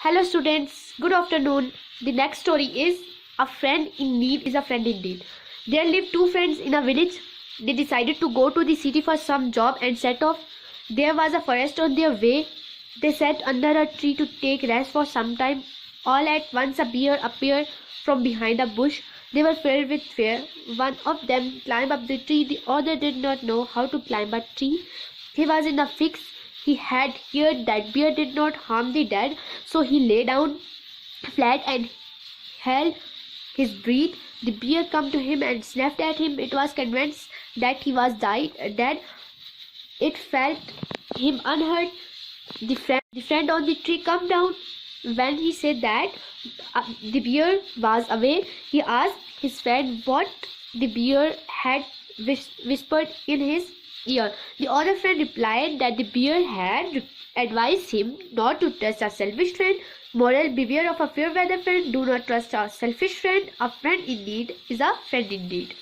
Hello students, good afternoon. The next story is A Friend in Need is a Friend Indeed. There lived two friends in a village. They decided to go to the city for some job and set off. There was a forest on their way. They sat under a tree to take rest for some time. All at once a bear appeared from behind a bush. They were filled with fear. One of them climbed up the tree. The other did not know how to climb a tree. He was in a fix. He had heard that bear did not harm the dead, so he lay down flat and held his breath. The bear came to him and sniffed at him. It was convinced that he was dead. It felt him unhurt. The friend on the tree came down. When he said that the bear was away, he asked his friend what the bear had whispered in his ear. The other friend replied that the bear had advised him not to trust a selfish friend. Moral: beware of a fair weather friend. Do not trust a selfish friend. A friend in need is a friend indeed.